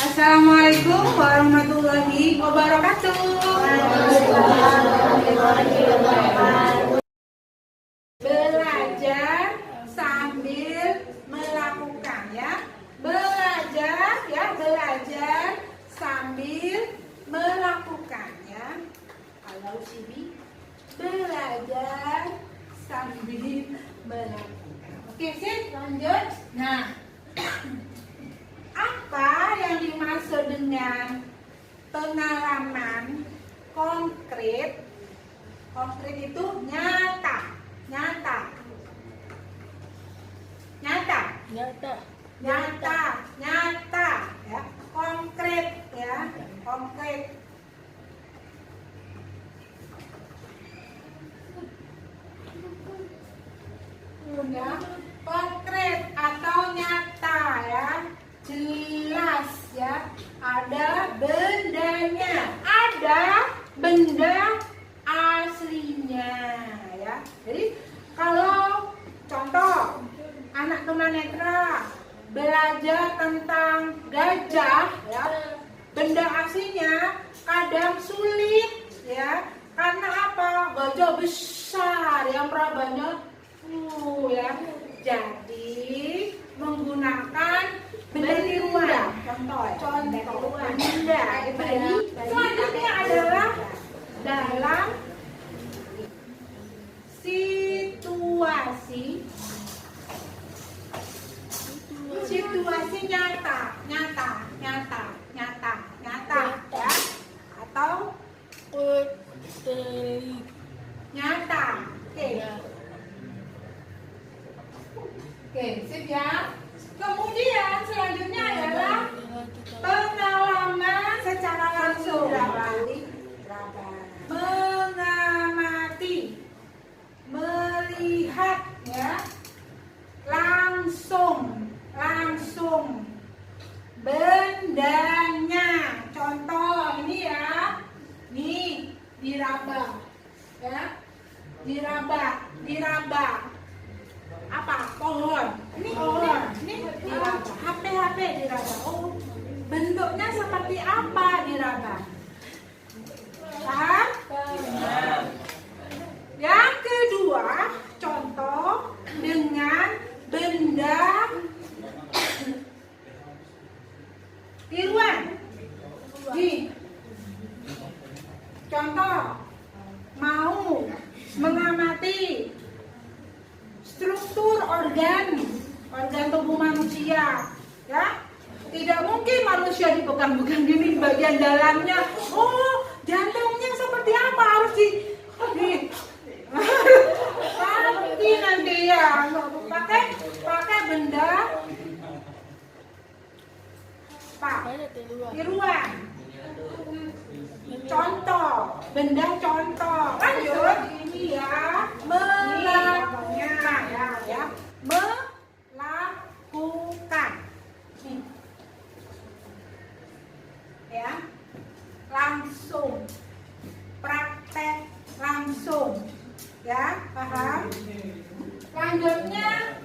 Assalamualaikum warahmatullahi wabarakatuh. Belajar sambil melakukan ya. Belajar sambil melakukan ya. Kalau Sibi belajar sambil melakukan. Oke, sip, lanjut. Nah, apa yang dimaksud dengan pengalaman konkret? Konkret itu nyata ya, konkret ya, konkret. Ya, konkret atau nyata ya, jelas ya, ada bendanya, ada benda aslinya ya. Jadi kalau contoh anak tunanetra belajar tentang gajah ya, benda aslinya kadang sulit ya, karena apa? Gajah besar yang perabanya ya. Jadi menggunakan benda tiruan, contoh benda. Selanjutnya adalah dalam situasi nyata ya, atau nyata. Oke, sip ya. Kemudian selanjutnya adalah pengalaman secara langsung. Mengamati, melihat ya, langsung bendanya. Contoh ini ya, nih diraba ya, diraba apa? Pohon. Ini pohon. Ini HP diraba. Oh, bentuknya seperti apa diraba? Paham? Yang kedua, contoh dengan benda tiruan. Nih, contoh mau mengamati struktur organ tubuh manusia ya. Tidak mungkin manusia dipegang-pegang gini bagian dalamnya. Oh, jantungnya seperti apa, harus di nanti ya, pakai benda tiruan. Contoh, benda contoh. Lanjut, ini ya, melakukan ya, melakukan. Nih. Ya, langsung, praktek langsung ya, paham? Lanjutnya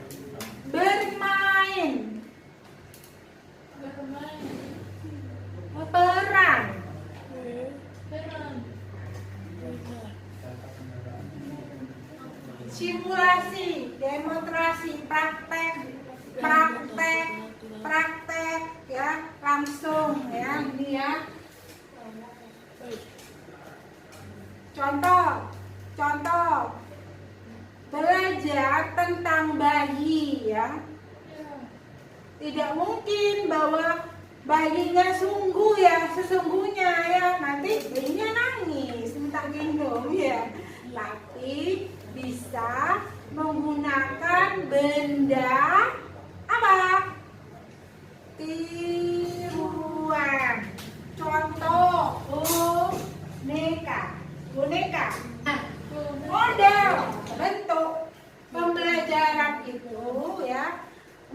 bermain, peran, simulasi, demonstrasi, praktek ya, langsung ya. Ini ya, contoh belajar tentang bayi ya. Tidak mungkin bahwa bayinya sesungguhnya ya, nanti bayinya nangis minta gendong ya. Tapi bisa menggunakan benda apa? Tiruan. Contoh boneka. Nah, model bentuk pembelajaran itu ya,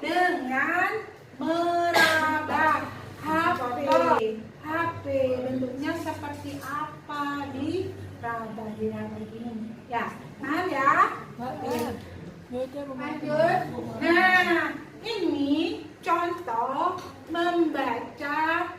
dengan meraba HP bentuknya seperti apa, diraba gini ya. Nah ya, lanjut. Nah, ini contoh membaca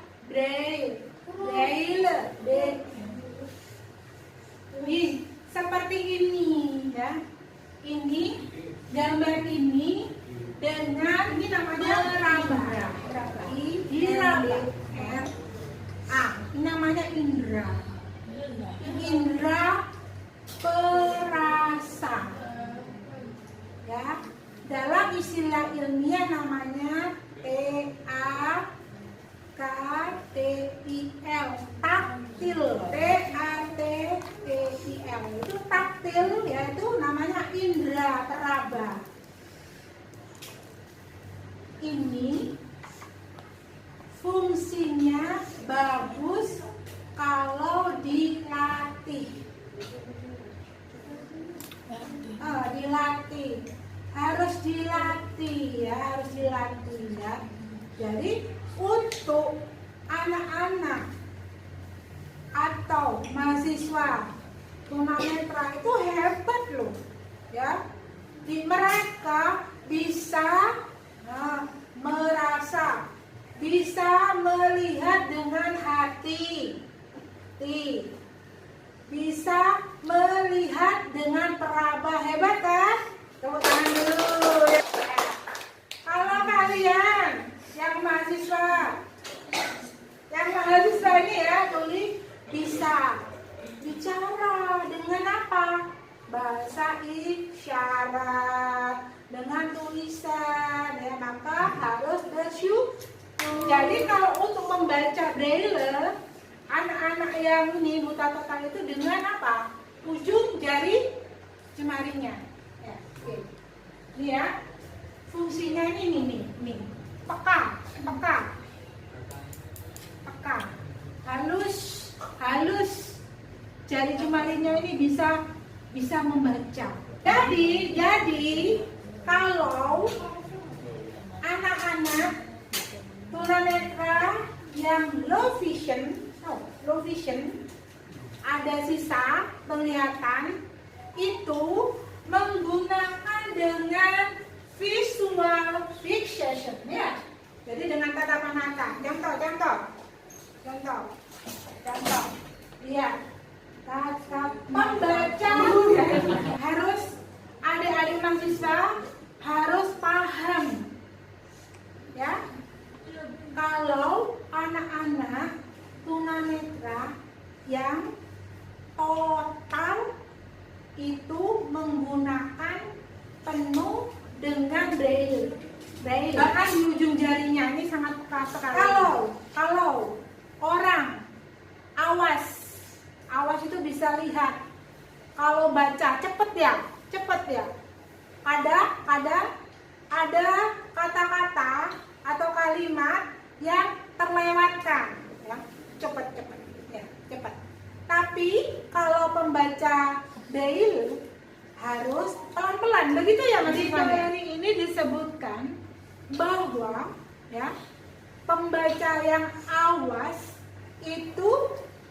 ini fungsinya bagus kalau dilatih. Dilatih, harus dilatih ya, harus dilatih ya. Jadi untuk anak-anak atau mahasiswa tunanetra itu hebat loh ya. Mereka bisa merasa, bisa melihat dengan hati, bisa melihat dengan peraba. Hebat kan? Tepuk tangan dulu ya. Kalau kalian yang mahasiswa ini ya, tulis bisa bicara dengan apa? Bahasa isyarat, dengan tulisan ya, maka harus bersyukur. Jadi kalau untuk membaca braille, anak-anak yang ini buta total itu dengan apa? Ujung jari jemarinya. Ya, oke. Ini ya, fungsinya ini nih. Peka. Halus. Jari jemarinya ini bisa membaca. Jadi kalau anak-anak tunanetra yang low vision, ada sisa penglihatan, itu menggunakan dengan visual fixation ya. Jadi dengan tatapan mata. Contoh. Lihat. Pembaca harus, adik-adik mahasiswa harus paham ya. Kalau anak-anak tunanetra yang total itu menggunakan penuh dengan braille. Bahkan di ujung jarinya ini sangat peka sekali. Kalau orang awas itu bisa lihat. Kalau baca cepet ya. Ada kata-kata atau kalimat yang terlewatkan ya. Cepet. Tapi kalau pembaca braille harus pelan-pelan. Begitu ya Mas Ivan? Di teori ini disebutkan bahwa ya, pembaca yang awas itu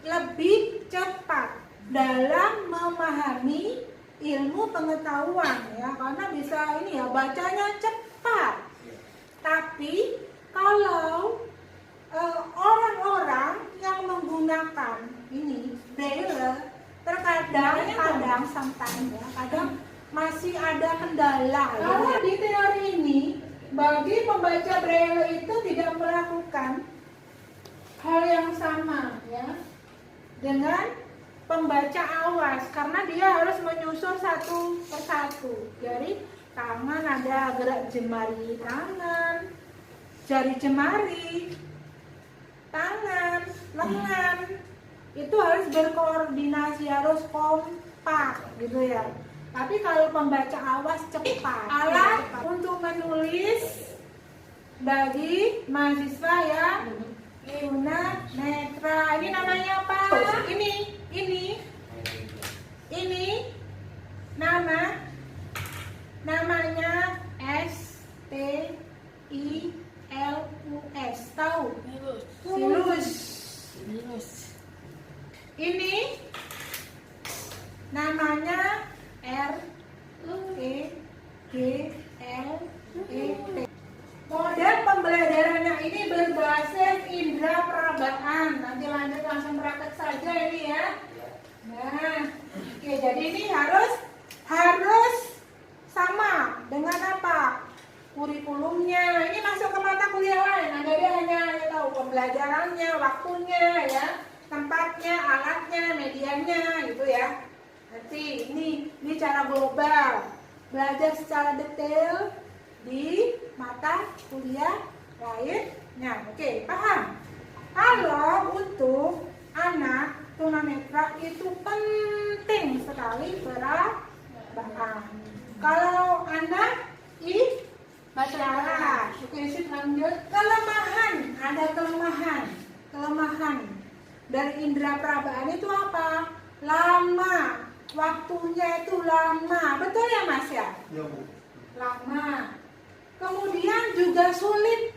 lebih cepat dalam memahami ilmu pengetahuan ya, karena bisa ini ya, bacanya cepat. Tapi kalau orang-orang yang menggunakan ini braille terkadang sometimes ya, kadang masih ada kendala. Kalau di teori ini, bagi pembaca braille itu tidak melakukan hal yang sama ya dengan pembaca awas, karena dia harus menyusun satu persatu. Jadi tangan ada gerak jemari tangan, jari jemari tangan, lengan, itu harus berkoordinasi, harus kompak gitu ya. Tapi kalau pembaca awas cepat. Alat untuk menulis bagi mahasiswa yang tunanetra, ini namanya apa? Ini namanya STILUS. Tahu? Silus. Ini namanya REGLET. Model pembelajarannya ini berbasis indera perabaan. Nanti lanjut langsung praktek saja ini ya. Nah, oke, jadi ini harus sama dengan apa? Kurikulumnya. Ini masuk ke mata kuliah lain. Nah, jadi hanya tahu pembelajarannya, waktunya ya, tempatnya, alatnya, medianya gitu ya. Nanti ini cara global. Belajar secara detail di mata kuliah lainnya. Oke, paham? Kalau untuk anak tunanetra itu penting sekali perabaan. Kalau anak Baca. Oke, sip, lanjut. Kelemahan, ada kelemahan. Kelemahan dari indera perabaan itu apa? Lama. Waktunya itu lama. Betul ya, Mas ya? Ya, Bu. Lama. Kemudian juga sulit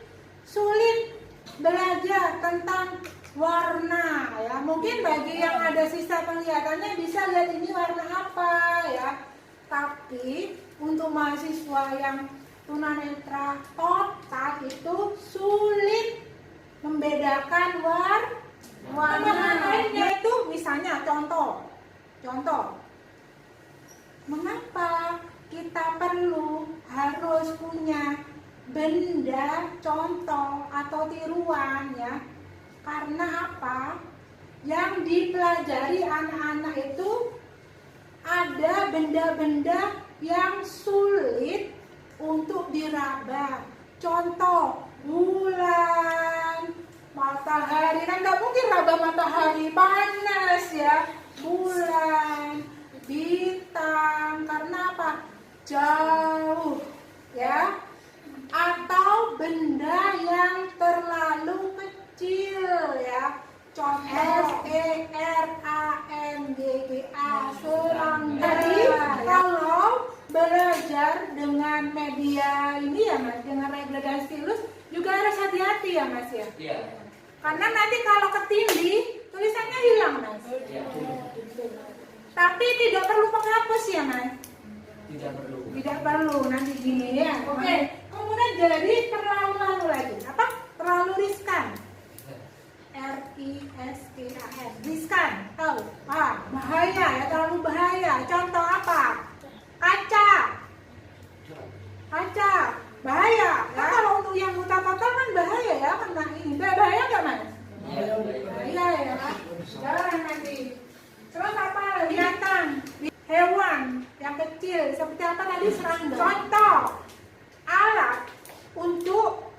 belajar tentang warna ya. Mungkin bagi yang ada sisa penglihatannya bisa lihat ini warna apa ya. Tapi untuk mahasiswa yang tunanetra total itu sulit membedakan warna. Yaitu misalnya contoh. Mengapa kita harus punya benda contoh atau tiruan ya? Karena apa? Yang dipelajari anak-anak itu ada benda-benda yang sulit untuk diraba. Contoh, bulan, matahari. Kan nggak mungkin raba matahari, panas ya. Bulan, bintang, karena apa? Jauh ya. Atau benda yang terlalu kecil ya. Contoh SERANGGA, serangga. Jadi kalau belajar dengan media ini ya Mas, dengan regla dan stilus juga harus hati-hati ya Mas ya. Iya. Karena nanti kalau ketindih tulisannya hilang Mas. Iya. Tapi tidak perlu penghapus ya Mas. Tidak perlu. Tidak perlu, nanti gini ya. Oke. Kemudian jadi terlalu lagi. Apa? Terlalu riskan. RISKAN. Riskan. Tahu? Bahaya ya, terlalu bahaya. Contoh apa? Kaca. Bahaya. Nah, kalau untuk yang buta total kan bahaya ya, kena ini. Bahaya nggak Mas? Bahaya ya. Jangan nanti. Terus apa? Binatang. Hewan yang kecil seperti apa tadi? Serangga. Contoh alat untuk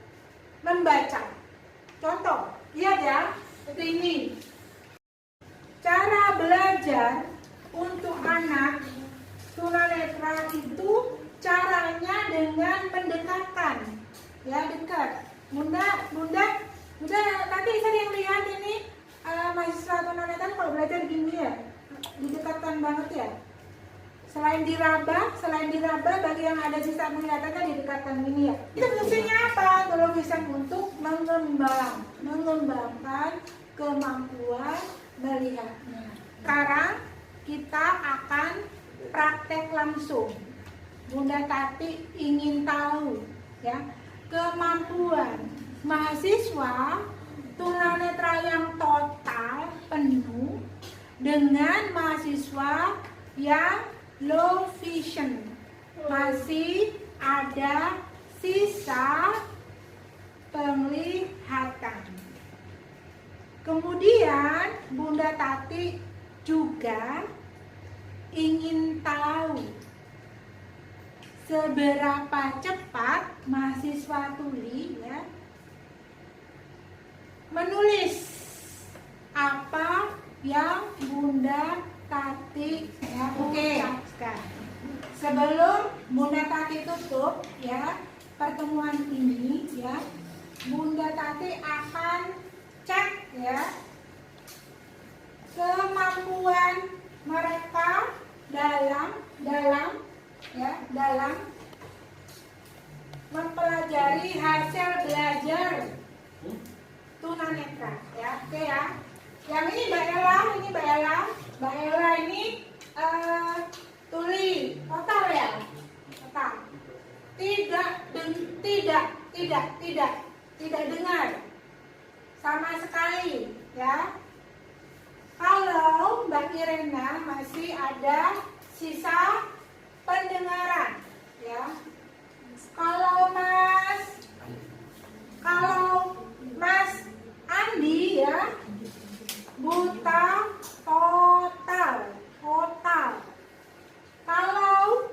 membaca. Contoh, lihat ya, seperti ini. Cara belajar untuk anak tunanetra itu caranya dengan pendekatan, ya dekat. Bunda, tadi saya yang lihat ini mahasiswa tunanetra kalau belajar gini ya, didekatkan banget ya. Selain diraba bagi yang ada sisa penglihatannya didekatkan ini ya. Itu fungsinya apa? Kalau bisa untuk mengembangkan kemampuan melihatnya. Sekarang kita akan praktek langsung. Bunda Tati ingin tahu ya kemampuan mahasiswa tunanetra yang total penuh dengan mahasiswa yang low vision, masih ada sisa penglihatan. Kemudian Bunda Tati juga ingin tahu seberapa cepat mahasiswa tuli ya menulis apa yang Bunda Tati ya. Oke. Sebelum Bunda Tati tutup ya pertemuan ini ya, Bunda Tati akan cek ya kemampuan mereka dalam mempelajari hasil belajar tunanetra ya. Oke ya. Yang ini Mbak Ella ini tuli total ya. Total. Tidak dengar sama sekali ya. Kalau Mbak Irena masih ada sisa pendengaran ya. Kalau Mas Andi ya buta total. Kalau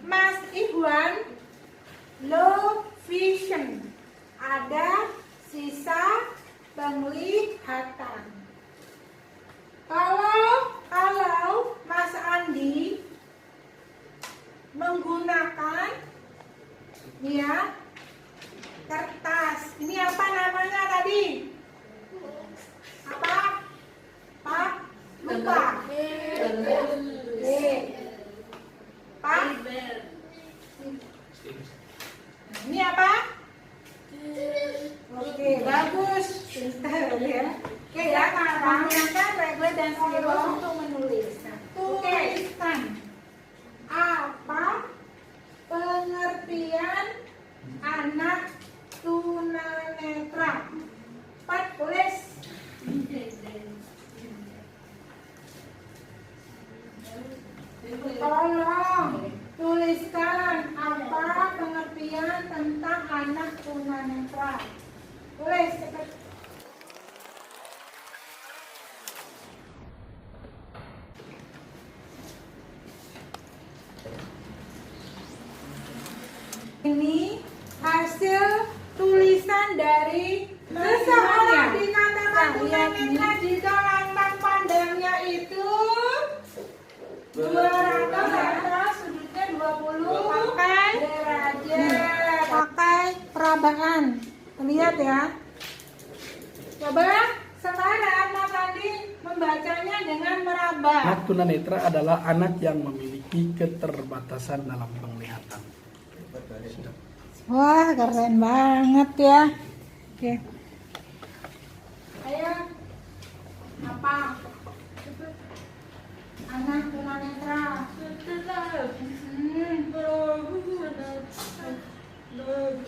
Mas Ikhwan low vision, ada sisa penglihatan. Kalau Mas Andi menggunakan Ini ya, kertas. Ini apa namanya tadi? Apa? Pak? Lupa. Pak? Ini apa? Oke, bagus. Pintar ya. Oke ya, menggunakan regle dan stilo untuk menulis. Nah, tuliskan apa pengertian anak tunanetra. Pak, tulis. Tolong tuliskan apa pengertian tentang anak tunanetra. Tulis. Ini hasil tulisan dari seseorang dikatakan tunanetra jika lantang pandangnya itu 200 atau sudutnya 20 pakai derajat, pakai perabaan. Lihat ya. Coba sekarang Mas Andi membacanya dengan meraba. Anak tunanetra adalah anak yang memiliki keterbatasan dalam penglihatan. Wah, keren banget ya. Oke. Ayo. Apa? Anak tunanetra.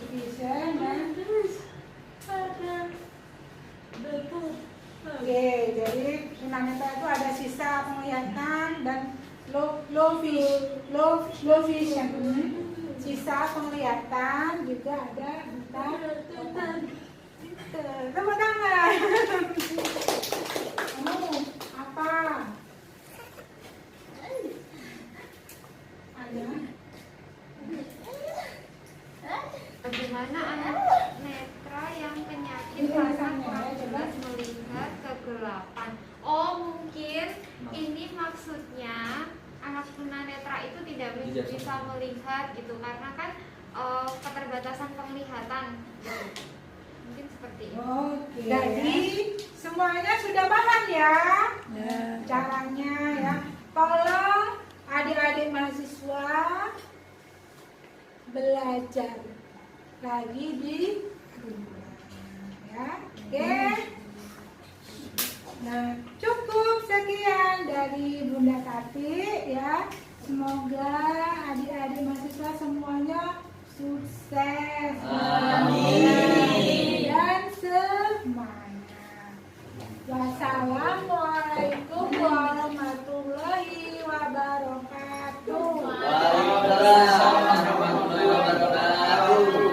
Bisa kan? Oke, jadi tunanetra itu ada sisa penglihatan dan low vision. Sisa penglihatan juga ada buta. Tepuk tangan. Kamu apa? Ada. Bagaimana anak netra yang penyakit rasa kurang jelas melihat kegelapan? Oh, mungkin ini maksudnya anak tunanetra itu tidak bisa melihat gitu karena kan keterbatasan penglihatan gitu. Mungkin seperti itu. Oke. Jadi semuanya sudah paham ya? Caranya ya. Tolong adik-adik mahasiswa belajar lagi di rumah ya. Oke. Nah, cukup sekian dari Bunda Tati ya. Semoga adik-adik mahasiswa semuanya sukses. Amin. Dan semangat. Wassalamualaikum warahmatullahi wabarakatuh. Waalaikumsalam warahmatullahi wabarakatuh.